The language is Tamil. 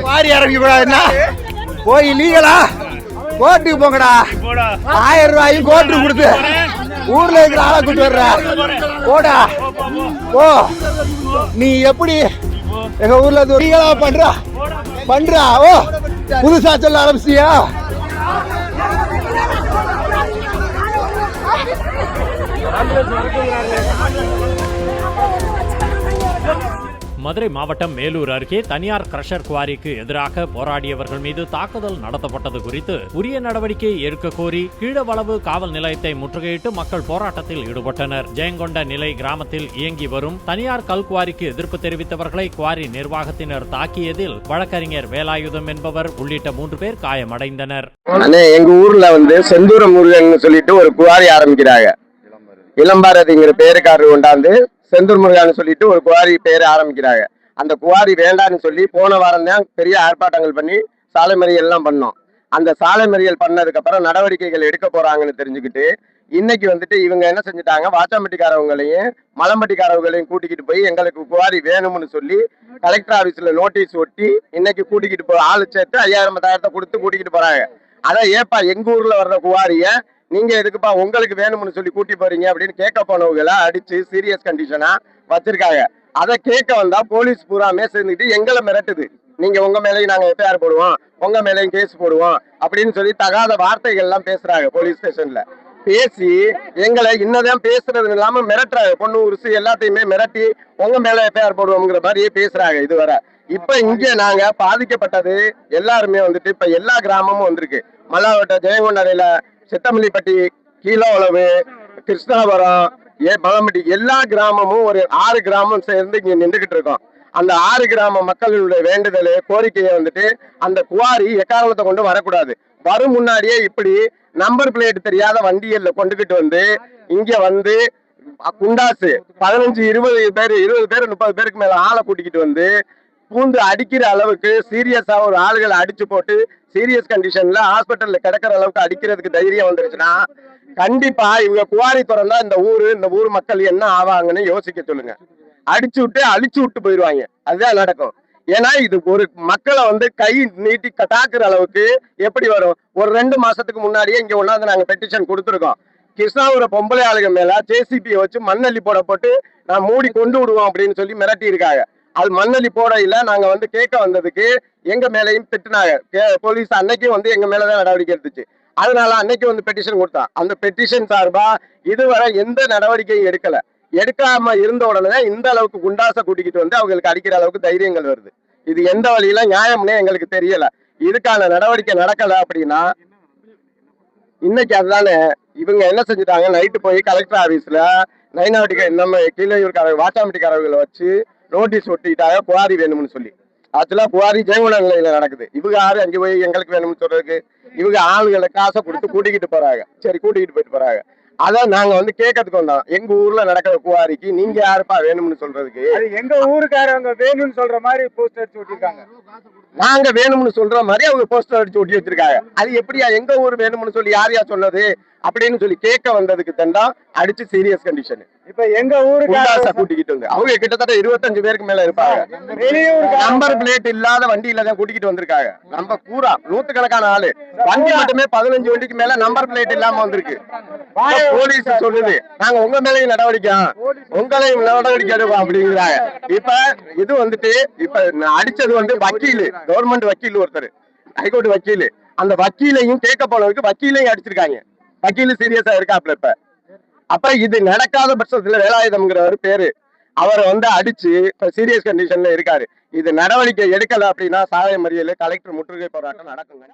வாரி இறங்கி விடாதுன்னா போய் லீகலா கோர்ட்டுக்கு போங்கடா. 1000 ரூபாயும் கோர்ட்டுக்கு கொடுத்து ஊர்ல இருக்கிற ஆளை கூட்டு வர்ற போடா போ. நீ எப்படி எங்க ஊர்ல லீகலா பண்றா ஓ புதுசா சொல்ல ஆரம்பிச்சியா? மதுரை மாவட்டம் மேலூர் அருகே தனியார் கிரஷர் குவாரிக்கு எதிராக போராடியவர்கள் மீது தாக்குதல் நடத்தப்பட்டது குறித்து உரிய நடவடிக்கை எடுக்க கோரி கீழவளவு காவல் நிலையத்தை முற்றுகையிட்டு மக்கள் போராட்டத்தில் ஈடுபட்டனர். ஜெயங்கொண்ட நிலை கிராமத்தில் இயங்கி வரும் தனியார் கல்குவாரிக்கு எதிர்ப்பு தெரிவித்தவர்களை குவாரி நிர்வாகத்தினர் தாக்கியதில் வழக்கறிஞர் வேலாயுதம் என்பவர் உள்ளிட்ட 3 பேர் காயமடைந்தனர். எங்க ஊர்ல செந்தூர முருகன் சொல்லிட்டு ஒரு குவாரி ஆரம்பிக்கிறாங்க. இளம்பாரதிங்கிற பேருக்காரர் கொண்டாந்து செந்தூர் முருகான்னு சொல்லிட்டு ஒரு குவாரி பேர் ஆரம்பிக்கிறாங்க. அந்த குவாரி வேண்டான்னு சொல்லி போன வாரம் தான் பெரிய ஆர்ப்பாட்டங்கள் பண்ணி சாலை மறியல் எல்லாம் பண்ணோம். அந்த சாலை மறியல் பண்ணதுக்கு அப்புறம் நடவடிக்கைகள் எடுக்க போறாங்கன்னு தெரிஞ்சுக்கிட்டு இன்னைக்கு இவங்க என்ன செஞ்சுட்டாங்க, வாச்சாம்பட்டிக்காரவங்களையும் மலம்பட்டிக்காரவங்களையும் கூட்டிக்கிட்டு போய் எங்களுக்கு குவாரி வேணும்னு சொல்லி கலெக்டர் ஆபீஸ்ல நோட்டீஸ் ஒட்டி இன்னைக்கு கூட்டிக்கிட்டு போய் ஆளு சேர்த்து 5000 கொடுத்து கூட்டிக்கிட்டு போறாங்க. அதான் ஏப்பா எங்க ஊர்ல வர்ற குவாரிய நீங்க எதுக்குப்பா உங்களுக்கு வேணும்னு சொல்லி கூட்டி போறீங்க அப்படின்னு கேட்க போனவங்களை அடிச்சு சீரியஸ் கண்டிஷனா வச்சிருக்காங்க. அதை கேட்க வந்தா போலீஸ் பூராமே சேர்ந்துட்டு எங்களை மிரட்டுது. நீங்க உங்க மேலேயும் நாங்க எஃப்ஐஆர் போடுவோம், உங்க மேலேயும் கேஸ் போடுவோம் அப்படின்னு சொல்லி தகாத வார்த்தைகள் எல்லாம் பேசுறாங்க. போலீஸ் ஸ்டேஷன்ல பேசி எங்களை இன்னதான் பேசுறது இல்லாம மிரட்டுறாங்க. பொண்ணு உருசு எல்லாத்தையுமே மிரட்டி உங்க மேல எஃப்ஐஆர் போடுவோம்ங்கிற மாதிரியே பேசுறாங்க. இதுவரை இப்ப இங்க நாங்க பாதிக்கப்பட்டது எல்லாருமே இப்ப எல்லா கிராமமும் வந்திருக்கு. மல்லாவட்ட ஜெயங்கொண்டரையில சித்தமல்லிப்பட்டி, கீழவளவு, கிருஷ்ணாபுரம், மலம்பட்டி எல்லா கிராமமும் ஒரு 6 கிராமம் சேர்ந்து இங்க நின்றுகிட்டு இருக்கோம். அந்த 6 கிராம மக்களுடைய வேண்டுதல் கோரிக்கையை அந்த குவாரி எக்காரணத்தை கொண்டு வரக்கூடாது. வரும் முன்னாடியே இப்படி நம்பர் பிளேட் தெரியாத வண்டிகள்ல கொண்டுகிட்டு இங்க குண்டாசு 15, 20 பேர் 30 பேருக்கு மேல ஆளை கூட்டிக்கிட்டு பூந்து அடிக்கிற அளவுக்கு சீரியஸா ஒரு ஆளுகளை அடிச்சு போட்டு சீரியஸ் கண்டிஷன்ல ஹாஸ்பிட்டல்ல கிடக்கிற அளவுக்கு அடிக்கிறதுக்கு தைரியம் வந்துருச்சுன்னா கண்டிப்பா இவங்க குவாரி திறந்தா இந்த ஊர் மக்கள் என்ன ஆவாங்கன்னு யோசிக்க சொல்லுங்க. அடிச்சு விட்டு அழிச்சு விட்டு போயிடுவாங்க. அதுதான் நடக்கும். ஏன்னா இது ஒரு மக்களை கை நீட்டி தாக்குற அளவுக்கு எப்படி வரும்? ஒரு 2 மாசத்துக்கு முன்னாடியே இங்க ஒண்ணாந்து நாங்க பெட்டிஷன் கொடுத்துருக்கோம். கிருஷ்ணாபுரம் பொம்பளை ஆளுங்க மேல ஜேசிபியை வச்சு மண்ணள்ளி போட்டு நான் மூடி கொண்டு விடுவோம் அப்படின்னு சொல்லி மிரட்டி இருக்காங்க. அது மண்ணள்ளி போட இல்ல. நாங்க கேட்க வந்ததுக்கு எங்க மேலையும் திட்டினாங்க. போலீஸ் அன்னைக்கும் எங்க மேலதான் நடவடிக்கை எடுத்துச்சு. அதனால அன்னைக்கு பெட்டிஷன் கொடுத்தான். அந்த பெட்டிஷன் சார்பா இதுவரை எந்த நடவடிக்கையும் எடுக்காம இருந்த உடனே இந்த அளவுக்கு குண்டாசை கூட்டிக்கிட்டு அவங்களுக்கு அடிக்கிற அளவுக்கு தைரியங்கள் வருது. இது எந்த வழியில நியாயம்னே எங்களுக்கு தெரியல. இதுக்கான நடவடிக்கை நடக்கல அப்படின்னா இன்னைக்கு அதுதானே இவங்க என்ன செஞ்சுட்டாங்க, நைட்டு போய் கலெக்டர் ஆபீஸ்ல நம்ம கீழே வாச்சாம்பட்டிக்காரர்களை வச்சு நோட்டீஸ் ஒட்டிட்டாங்க குவாரி வேணும்னு சொல்லி. ஆக்சுவலா குவாரி ஜெயங்கொண்ட நிலையில நடக்குது. இவங்க யாரு அங்கே போய் எங்களுக்கு வேணும்னு சொல்றதுக்கு? இவங்க ஆளுகளை காசை கொடுத்து கூட்டிக்கிட்டு போறாங்க. சரி, கூட்டிக்கிட்டு போயிட்டு போறாங்க. அதான் நாங்க கேட்கறதுக்கு வந்தோம். எங்க ஊர்ல நடக்கிற குவாரிக்கு நீங்க யாருப்பா வேணும்னு சொல்றதுக்கு? எங்க ஊருக்காரங்க வேணும்னு சொல்ற மாதிரி போஸ்டர் அடிச்சு ஒட்டிருக்காங்க. நாங்க வேணும்னு சொல்ற மாதிரி அவங்க போஸ்டர் அடிச்சு ஒட்டி வச்சிருக்காங்க. அது எப்படியா எங்க ஊர் வேணும்னு சொல்லி யாரையா சொன்னது அப்படின்னு சொல்லி கேட்க வந்ததுக்கு தண்டா அடிச்சு சீரியஸ் கண்டிஷன். இப்ப எங்க ஊருக்கு கூட்டிக்கிட்டு அவங்க கிட்டத்தட்ட 25 பேருக்கு மேல இருப்பாங்க. நம்பர் பிளேட் இல்லாத வண்டியில தான் கூட்டிக்கிட்டு வந்திருக்காங்க. நம்ம பூரா 100கணக்கான ஆளு. வண்டி மட்டுமே 15 வண்டிக்கு மேல நம்பர் பிளேட் இல்லாம வந்திருக்கு. போலீஸ் சொல்லுது நாங்க உங்க மேலையும் உங்களையும் நடவடிக்கை எடுப்போம் அப்படிங்கிறாங்க. இப்ப இது இப்ப அடிச்சது வக்கீலு, கவர்மெண்ட் வக்கீல் ஒருத்தர், ஹைகோர்ட் வக்கீலு. அந்த வக்கீலையும் கேட்க போனதுக்கு வக்கீலையும் அடிச்சிருக்காங்க. வக்கீலு சீரியஸா இருக்காப்ல. இப்ப அப்ப இது நடக்காத பட்சத்துல வேலாயுதம்ங்கிறவர் பேரு அவரை அடிச்சு இப்ப சீரியஸ் கண்டிஷன்ல இருக்காரு. இது நடவடிக்கை எடுக்கல அப்படின்னா சாலை மறியல், கலெக்டர் முற்றுகை போராட்டம் நடக்குங்க.